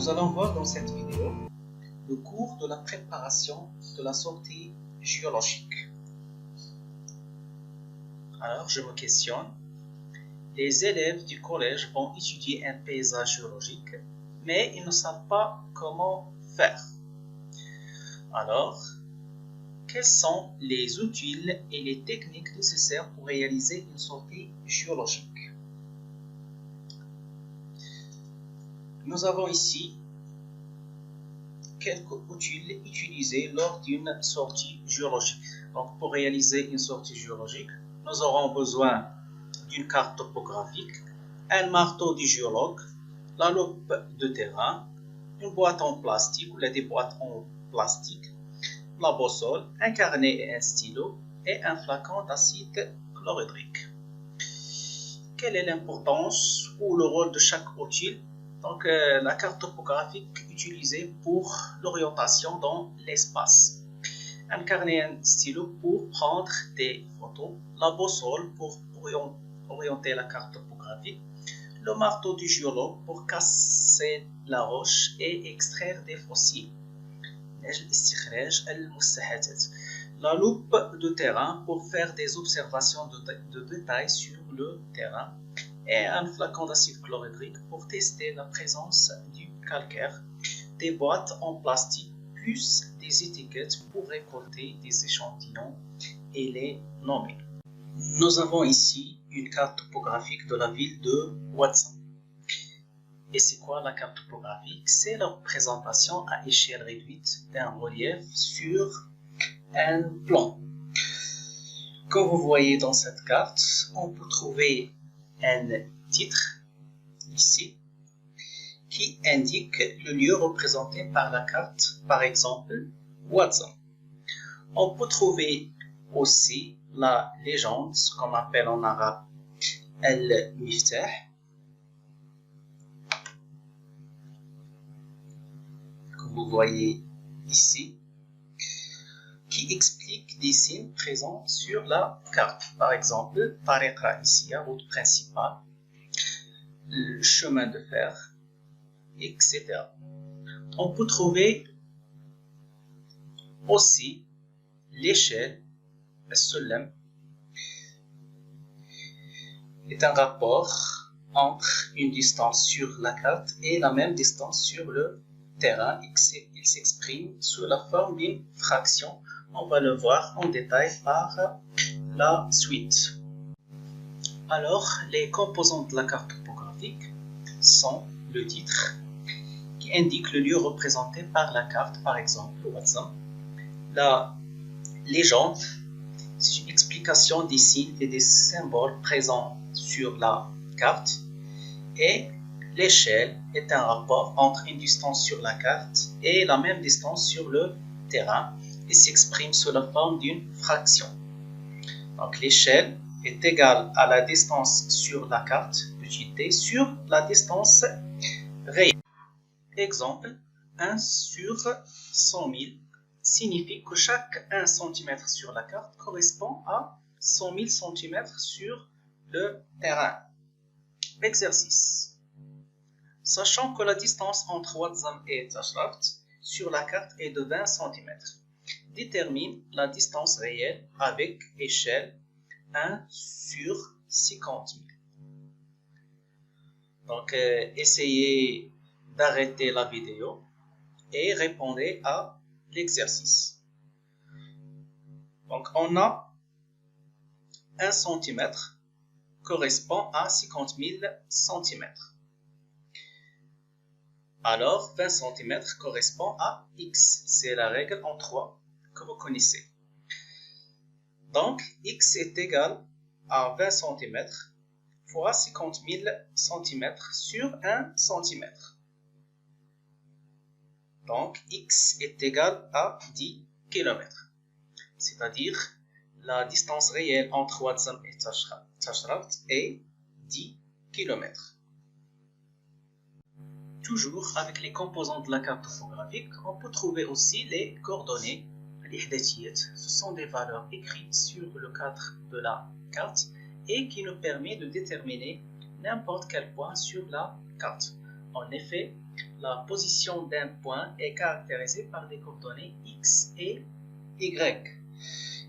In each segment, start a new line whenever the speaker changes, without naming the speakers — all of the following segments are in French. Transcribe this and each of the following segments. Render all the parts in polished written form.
Nous allons voir dans cette vidéo le cours de la préparation de la sortie géologique. Alors, je me questionne. Les élèves du collège vont étudier un paysage géologique, mais ils ne savent pas comment faire. Alors, quels sont les outils et les techniques nécessaires pour réaliser une sortie géologique? Nous avons ici quelques outils utilisés lors d'une sortie géologique. Donc, pour réaliser une sortie géologique, nous aurons besoin d'une carte topographique, un marteau du géologue, la loupe de terrain, une boîte en plastique ou des boîtes en plastique, la boussole, un carnet et un stylo et un flacon d'acide chlorhydrique. Quelle est l'importance ou le rôle de chaque outil? Donc, la carte topographique utilisée pour l'orientation dans l'espace. Un carnet et un stylo pour prendre des photos. La boussole pour orienter la carte topographique. Le marteau du géologue pour casser la roche et extraire des fossiles. La loupe de terrain pour faire des observations de détail sur le terrain. Et un flacon d'acide chlorhydrique pour tester la présence du calcaire, des boîtes en plastique plus des étiquettes pour récolter des échantillons et les nommer. Nous avons ici une carte topographique de la ville de Ouadza. Et c'est quoi la carte topographique? C'est la représentation à échelle réduite d'un relief sur un plan. Comme vous voyez dans cette carte, on peut trouver un titre ici qui indique le lieu représenté par la carte, par exemple Ouadza. On peut trouver aussi la légende, ce qu'on appelle en arabe Al-Miftah, comme vous voyez ici, qui explique des signes présents sur la carte. Par exemple, Tariqa ici, la route principale, le chemin de fer, etc. On peut trouver aussi l'échelle, le sulam, est un rapport entre une distance sur la carte et la même distance sur le terrain. Il s'exprime sous la forme d'une fraction. On va le voir en détail par la suite. Alors, les composants de la carte topographique sont le titre qui indique le lieu représenté par la carte, par exemple Ouadza. La légende, c'est une explication des signes et des symboles présents sur la carte. Et l'échelle est un rapport entre une distance sur la carte et la même distance sur le terrain. Et s'exprime sous la forme d'une fraction. Donc l'échelle est égale à la distance sur la carte, petit d, sur la distance réelle. Exemple, 1 sur 100 000 signifie que chaque 1 cm sur la carte correspond à 100 000 cm sur le terrain. Exercice. Sachant que la distance entre Ouadza et Tashraft sur la carte est de 20 cm. Détermine la distance réelle avec échelle 1 sur 50 000. Donc, essayez d'arrêter la vidéo et répondez à l'exercice. Donc, on a 1 cm correspond à 50 000 cm. Alors, 20 cm correspond à x. C'est la règle en 3 que vous connaissez. Donc, x est égal à 20 cm fois 50 000 cm sur 1 cm. Donc, x est égal à 10 km. C'est-à-dire, la distance réelle entre Ouadza et Tashraft est 10 km. Toujours avec les composants de la carte topographique, on peut trouver aussi les coordonnées. Ce sont des valeurs écrites sur le cadre de la carte et qui nous permet de déterminer n'importe quel point sur la carte. En effet, la position d'un point est caractérisée par des coordonnées x et y.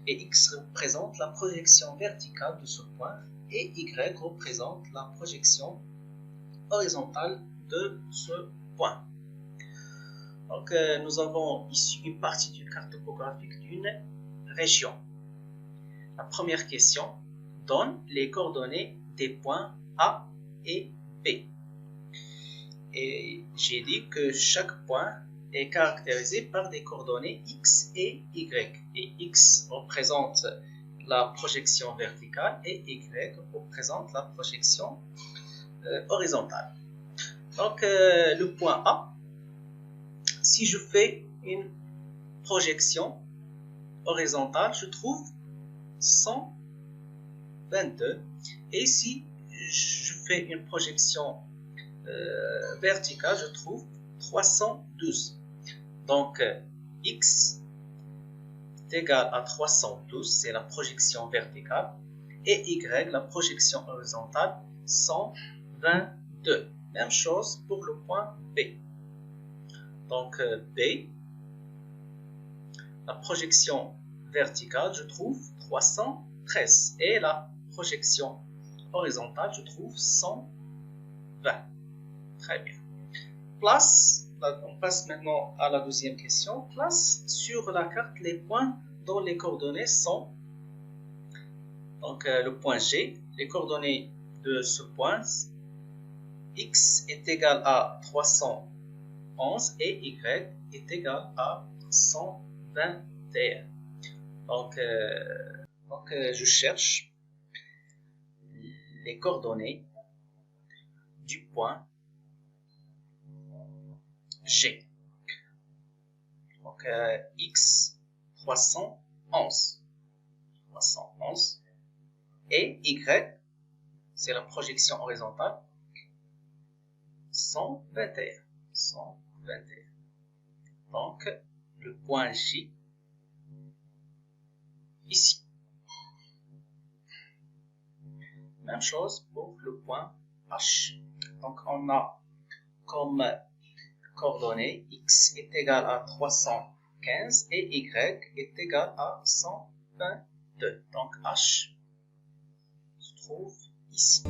Et x représente la projection verticale de ce point et y représente la projection horizontale de ce point. Donc, nous avons ici une partie du carte topographique d'une région. La première question donne les coordonnées des points A et B. Et j'ai dit que chaque point est caractérisé par des coordonnées x et y. Et x représente la projection verticale et y représente la projection horizontale. Donc, le point A, si je fais une projection horizontale, je trouve 122. Et si je fais une projection verticale, je trouve 312. Donc, x est égal à 312, c'est la projection verticale, et y, la projection horizontale, 122. Même chose pour le point B. Donc, B, la projection verticale, je trouve 313. Et la projection horizontale, je trouve 120. Très bien. On passe maintenant à la deuxième question. Place sur la carte les points dont les coordonnées sont. Donc, le point G, les coordonnées de ce point, x est égal à 311 et y est égal à 121. Donc, je cherche les coordonnées du point G. Donc, x, 311. Et y, c'est la projection horizontale, 121. Donc, le point J, ici. Même chose pour le point H. Donc, on a comme coordonnées x est égal à 315 et y est égal à 122. Donc, H se trouve ici.